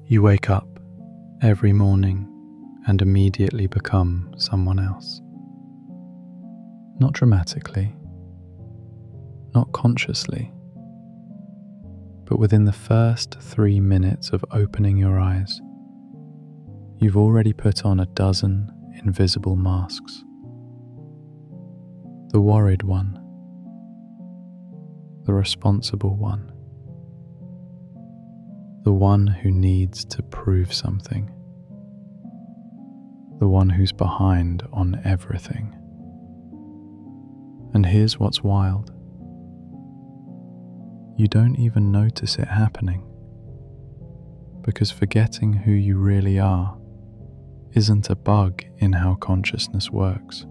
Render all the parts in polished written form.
You wake up every morning and immediately become someone else. Not dramatically, not consciously, but within the first 3 minutes of opening your eyes, you've already put on a dozen invisible masks. The worried one, the responsible one, the one who needs to prove something, the one who's behind on everything. And here's what's wild. You don't even notice it happening, because forgetting who you really are isn't a bug in how consciousness works.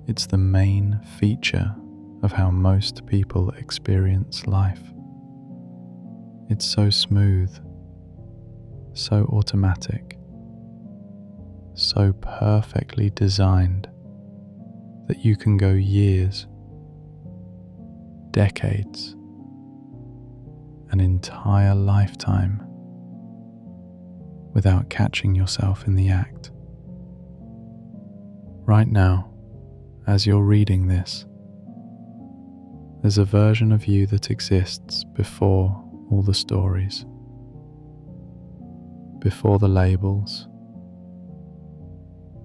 It's the main feature of how most people experience life. It's so smooth, so automatic, so perfectly designed that you can go years, decades, an entire lifetime without catching yourself in the act. Right now, as you're reading this, there's a version of you that exists before all the stories, before the labels,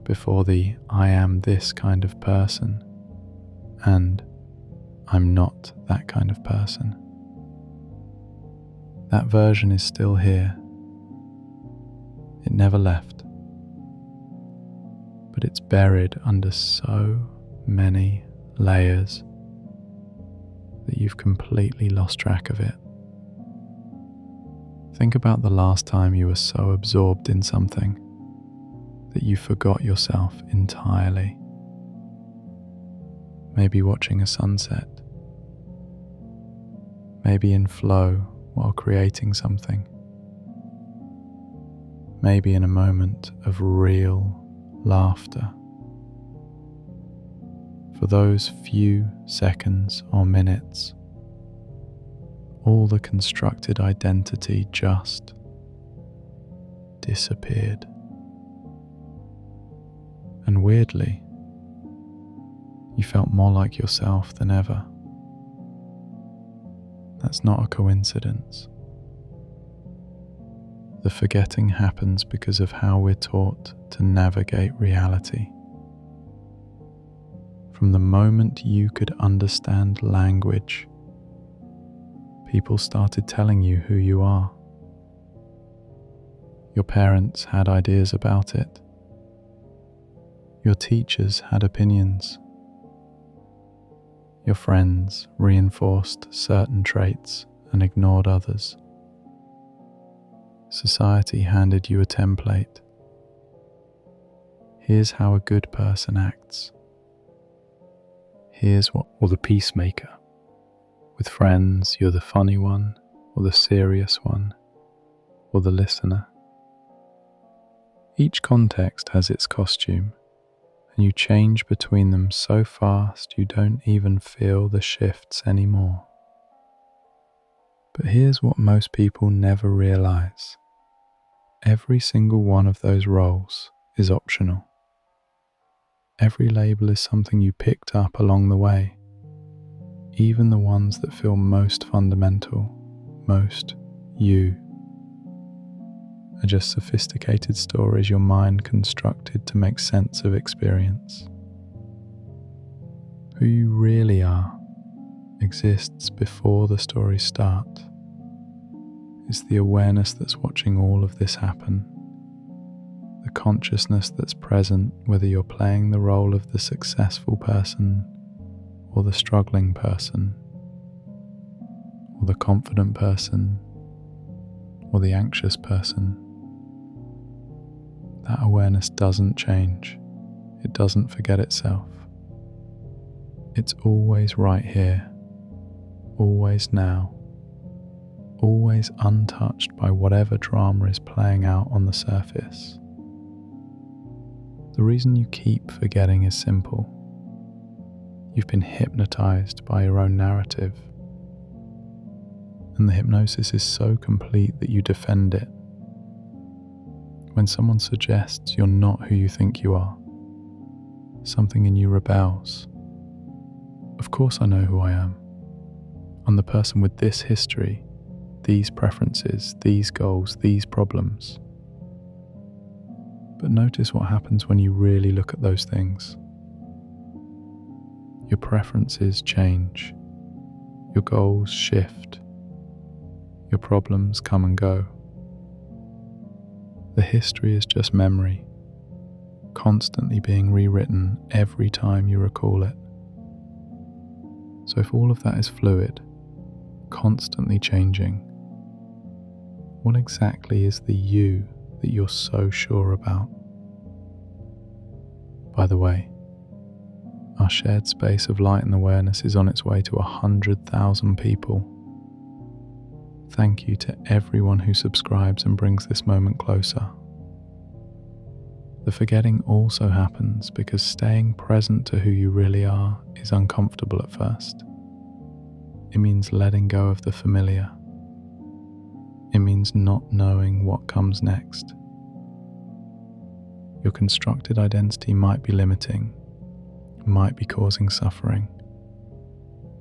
before the I am this kind of person and I'm not that kind of person. That version is still here. It never left, but it's buried under so many layers that you've completely lost track of it. Think about the last time you were so absorbed in something that you forgot yourself entirely. Maybe watching a sunset, maybe in flow while creating something, maybe in a moment of real laughter. For those few seconds or minutes, all the constructed identity just disappeared. And weirdly, you felt more like yourself than ever. That's not a coincidence. The forgetting happens because of how we're taught to navigate reality. From the moment you could understand language, people started telling you who you are. Your parents had ideas about it. Your teachers had opinions. Your friends reinforced certain traits and ignored others. Society handed you a template. Here's how a good person acts. Here's what, or the peacemaker. With friends, you're the funny one, or the serious one, or the listener. Each context has its costume, and you change between them so fast you don't even feel the shifts anymore. But here's what most people never realize. Every single one of those roles is optional. Every label is something you picked up along the way, even the ones that feel most fundamental, most you, are just sophisticated stories your mind constructed to make sense of experience. Who you really are exists before the stories start. It's the awareness that's watching all of this happen, the consciousness that's present whether you're playing the role of the successful person or the struggling person, or the confident person or the anxious person. That awareness doesn't change. It doesn't forget itself. It's always right here, always now, always untouched by whatever drama is playing out on the surface. The reason you keep forgetting is simple. You've been hypnotized by your own narrative, and the hypnosis is so complete that you defend it When someone suggests you're not who you think you are, something in you rebels. Of course I know who I am. I'm the person with this history, these preferences, these goals, these problems. But notice what happens when you really look at those things. Your preferences change, your goals shift, your problems come and go. The history is just memory, constantly being rewritten every time you recall it. So if all of that is fluid, constantly changing, what exactly is the you that you're so sure about? By the way, our shared space of light and awareness is on its way to 100,000 people. Thank you to everyone who subscribes and brings this moment closer. The forgetting also happens because staying present to who you really are is uncomfortable at first. It means letting go of the familiar. It means not knowing what comes next. Your constructed identity might be limiting, might be causing suffering,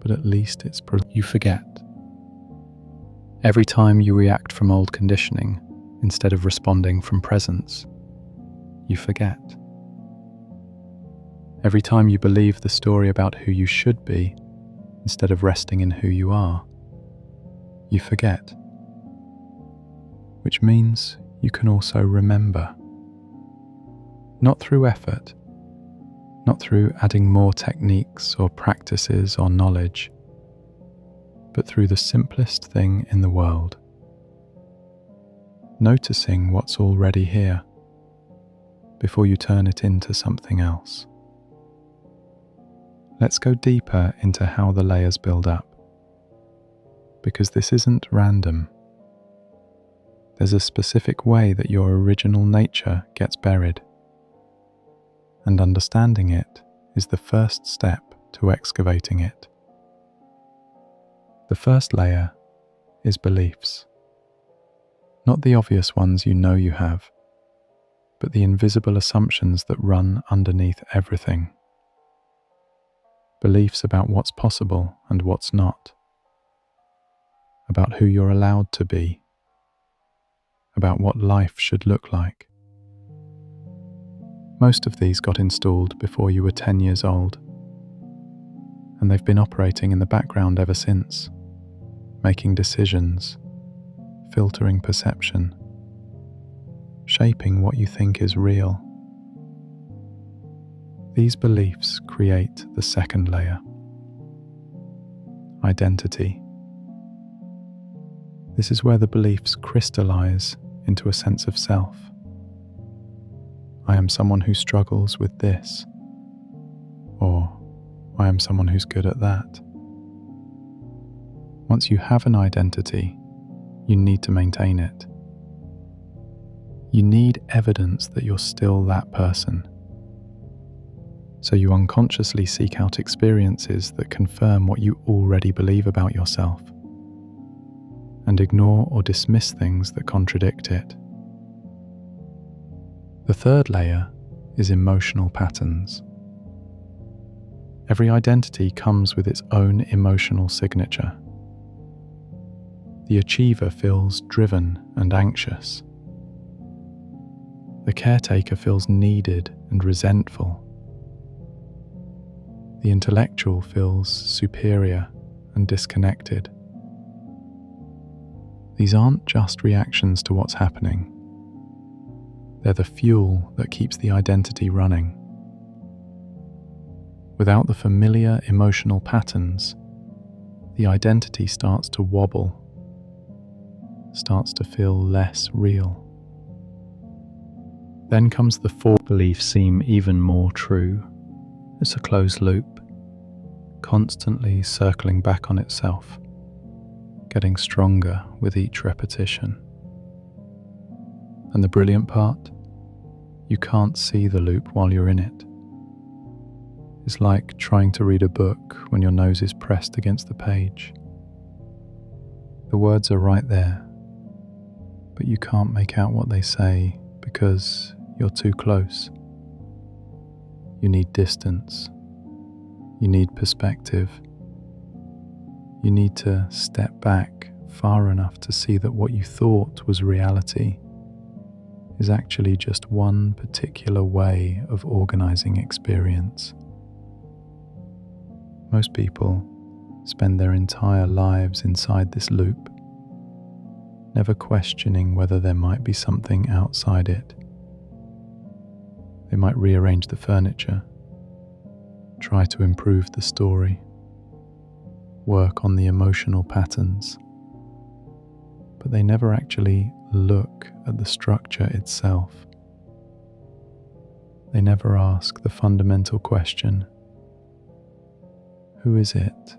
but at least it's you forget. Every time you react from old conditioning instead of responding from presence, you forget. Every time you believe the story about who you should be instead of resting in who you are, you forget. Which means you can also remember. Not through effort, not through adding more techniques or practices or knowledge, but through the simplest thing in the world. Noticing what's already here before you turn it into something else. Let's go deeper into how the layers build up, because this isn't random. There's a specific way that your original nature gets buried, and understanding it is the first step to excavating it. The first layer is beliefs. Not the obvious ones you know you have, but the invisible assumptions that run underneath everything. Beliefs about what's possible and what's not, about who you're allowed to be, about what life should look like. Most of these got installed before you were 10 years old, and they've been operating in the background ever since, making decisions, filtering perception, shaping what you think is real. These beliefs create the second layer, identity. This is where the beliefs crystallize into a sense of self. I am someone who struggles with this, or I am someone who's good at that. Once you have an identity, you need to maintain it. You need evidence that you're still that person. So you unconsciously seek out experiences that confirm what you already believe about yourself, and ignore or dismiss things that contradict it. The third layer is emotional patterns. Every identity comes with its own emotional signature. The achiever feels driven and anxious. The caretaker feels needed and resentful. The intellectual feels superior and disconnected. These aren't just reactions to what's happening. They're the fuel that keeps the identity running. Without the familiar emotional patterns, the identity starts to wobble, starts to feel less real. Then comes the fourth. Beliefs seem even more true. It's a closed loop, constantly circling back on itself, getting stronger with each repetition. And the brilliant part? You can't see the loop while you're in it. It's like trying to read a book when your nose is pressed against the page. The words are right there, but you can't make out what they say because you're too close. You need distance. You need perspective. You need to step back far enough to see that what you thought was reality is actually just one particular way of organizing experience. Most people spend their entire lives inside this loop, never questioning whether there might be something outside it. They might rearrange the furniture, try to improve the story, work on the emotional patterns, but they never actually look at the structure itself. They never ask the fundamental question: who is it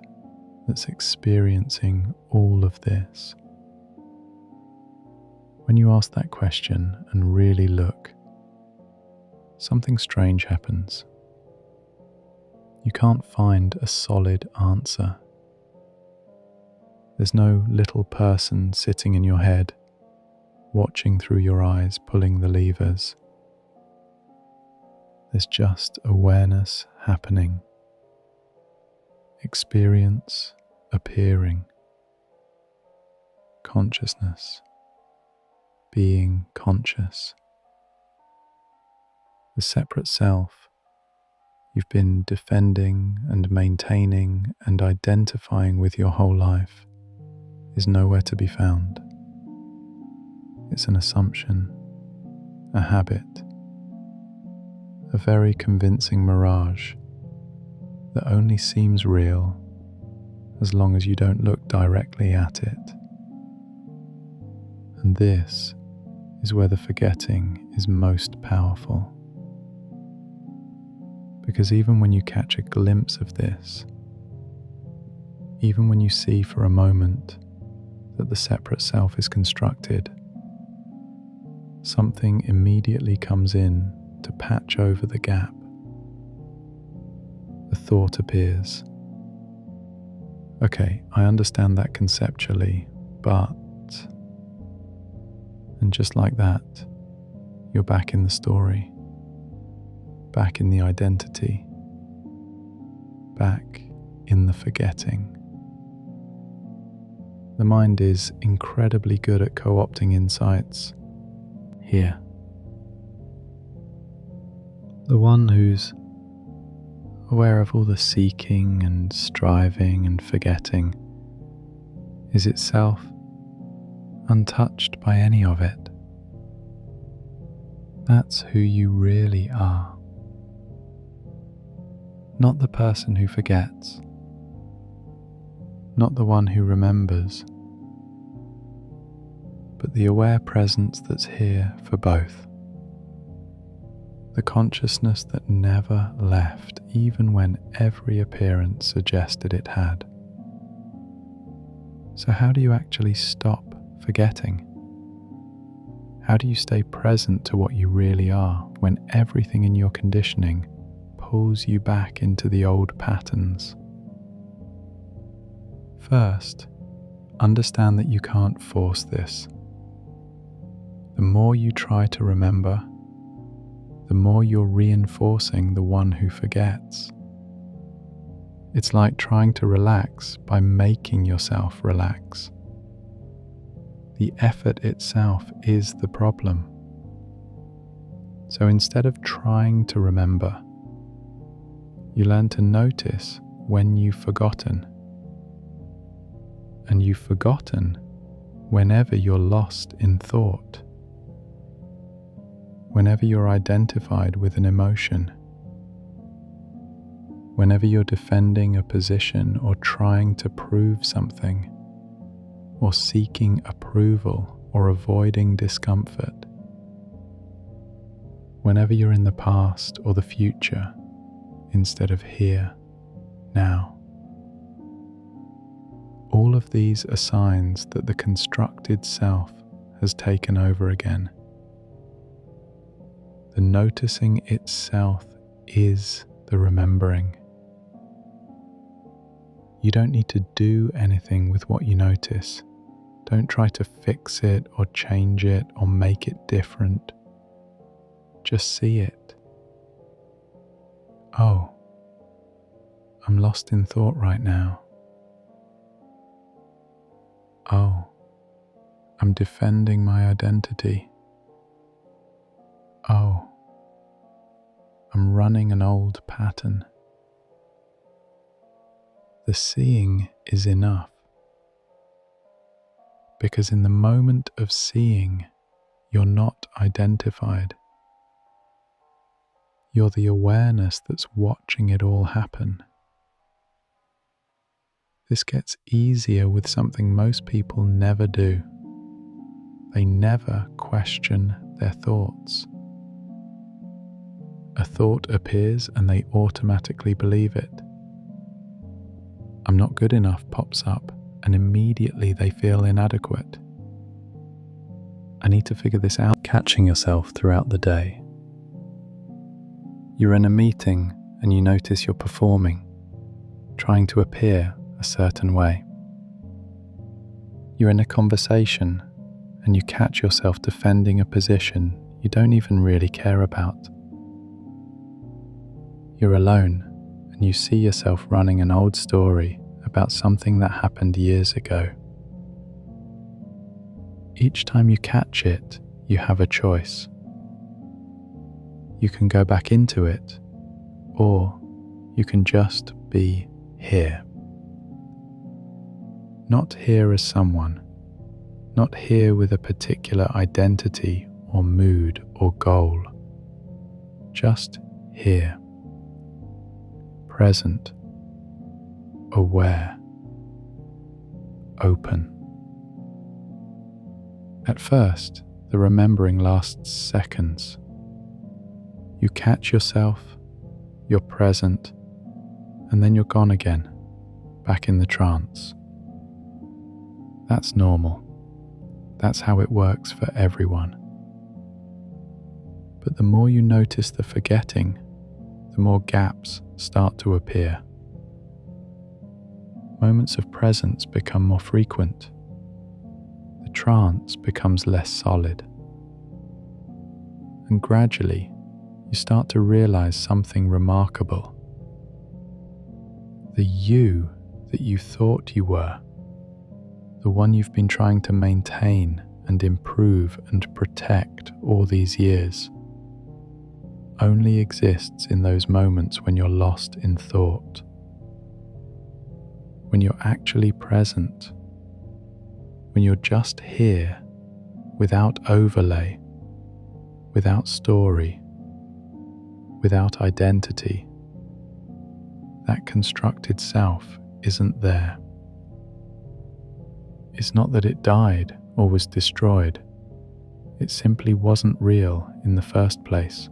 that's experiencing all of this? When you ask that question and really look, something strange happens. You can't find a solid answer. There's no little person sitting in your head, watching through your eyes, pulling the levers. There's just awareness happening, experience appearing, consciousness, being conscious. The separate self you've been defending and maintaining and identifying with your whole life is nowhere to be found. It's an assumption, a habit, a very convincing mirage that only seems real as long as you don't look directly at it. And this is where the forgetting is most powerful. Because even when you catch a glimpse of this, even when you see for a moment that the separate self is constructed, something immediately comes in to patch over the gap. A thought appears. Okay, I understand that conceptually, but... And just like that, you're back in the story, back in the identity, back in the forgetting. The mind is incredibly good at co-opting insights. Here. The one who's aware of all the seeking and striving and forgetting is itself untouched by any of it. That's who you really are. Not the person who forgets, not the one who remembers, but the aware presence that's here for both. The consciousness that never left, even when every appearance suggested it had. So how do you actually stop forgetting? How do you stay present to what you really are when everything in your conditioning pulls you back into the old patterns? First, understand that you can't force this. The more you try to remember, the more you're reinforcing the one who forgets. It's like trying to relax by making yourself relax. The effort itself is the problem. So instead of trying to remember, you learn to notice when you've forgotten. And you've forgotten whenever you're lost in thought, whenever you're identified with an emotion, whenever you're defending a position or trying to prove something, or seeking approval or avoiding discomfort, whenever you're in the past or the future instead of here, now. All of these are signs that the constructed self has taken over again. The noticing itself is the remembering. You don't need to do anything with what you notice. Don't try to fix it or change it or make it different. Just see it. Oh, I'm lost in thought right now. Oh, I'm defending my identity. Oh, I'm running an old pattern. The seeing is enough, because in the moment of seeing, you're not identified. You're the awareness that's watching it all happen. This gets easier with something most people never do. They never question their thoughts. A thought appears and they automatically believe it. I'm not good enough pops up and immediately they feel inadequate. I need to figure this out. Catching yourself throughout the day. You're in a meeting and you notice you're performing, trying to appear a certain way. You're in a conversation and you catch yourself defending a position you don't even really care about. You're alone and you see yourself running an old story about something that happened years ago. Each time you catch it, you have a choice. You can go back into it, or you can just be here. Not here as someone, not here with a particular identity or mood or goal. Just here. Present, aware, open. At first, the remembering lasts seconds. You catch yourself, you're present, and then you're gone again, back in the trance. That's normal. That's how it works for everyone. But the more you notice the forgetting, the more gaps start to appear. Moments of presence become more frequent. The trance becomes less solid. And gradually, you start to realize something remarkable. The you that you thought you were, the one you've been trying to maintain and improve and protect all these years, only exists in those moments when you're lost in thought. When you're actually present, when you're just here, without overlay, without story, without identity, that constructed self isn't there. It's not that it died or was destroyed. It simply wasn't real in the first place.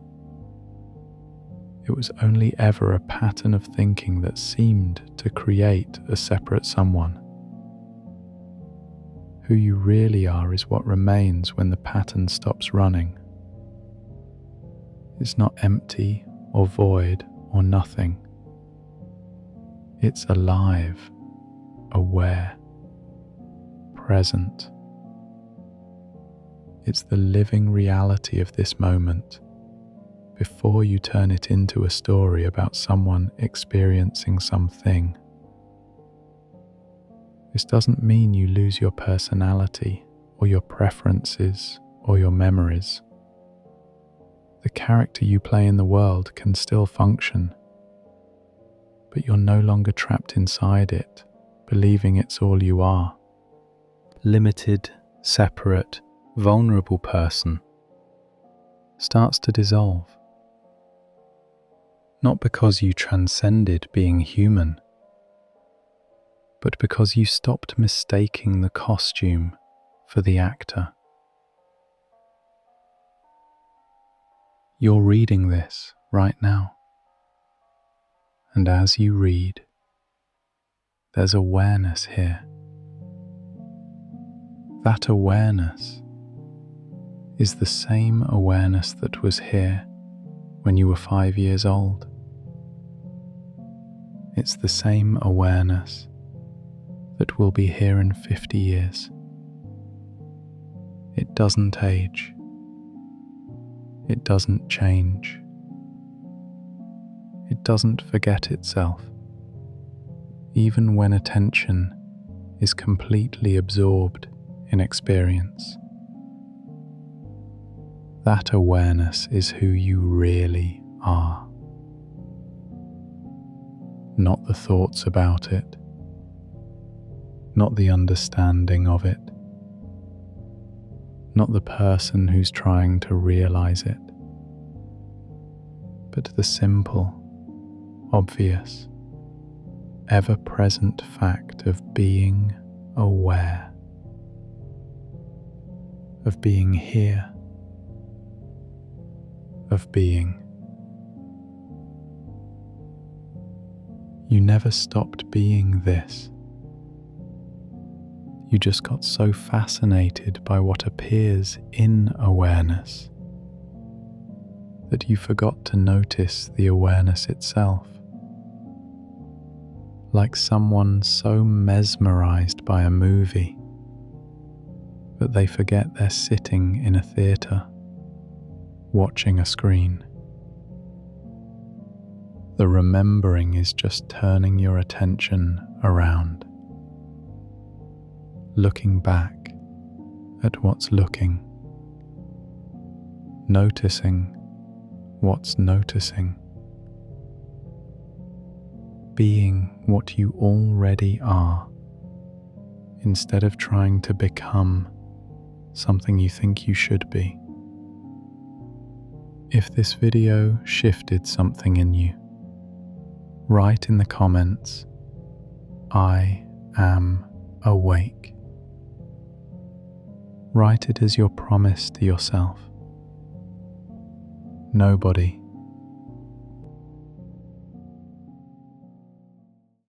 It was only ever a pattern of thinking that seemed to create a separate someone. Who you really are is what remains when the pattern stops running. It's not empty or void or nothing. It's alive, aware, present. It's the living reality of this moment, before you turn it into a story about someone experiencing something. This doesn't mean you lose your personality or your preferences or your memories. The character you play in the world can still function, but you're no longer trapped inside it, believing it's all you are. Limited, separate, vulnerable person starts to dissolve. Not because you transcended being human, but because you stopped mistaking the costume for the actor. You're reading this right now, and as you read, there's awareness here. That awareness is the same awareness that was here when you were 5 years old. It's the same awareness that will be here in 50 years. It doesn't age. It doesn't change. It doesn't forget itself, even when attention is completely absorbed in experience. That awareness is who you really are. Not the thoughts about it, not the understanding of it, not the person who's trying to realize it, but the simple, obvious, ever-present fact of being aware, of being here, of being. You never stopped being this. You just got so fascinated by what appears in awareness that you forgot to notice the awareness itself. Like someone so mesmerized by a movie that they forget they're sitting in a theatre, watching a screen. The remembering is just turning your attention around, looking back at what's looking, noticing what's noticing, being what you already are, instead of trying to become something you think you should be. If this video shifted something in you, write in the comments, "I am awake." Write it as your promise to yourself. Nobody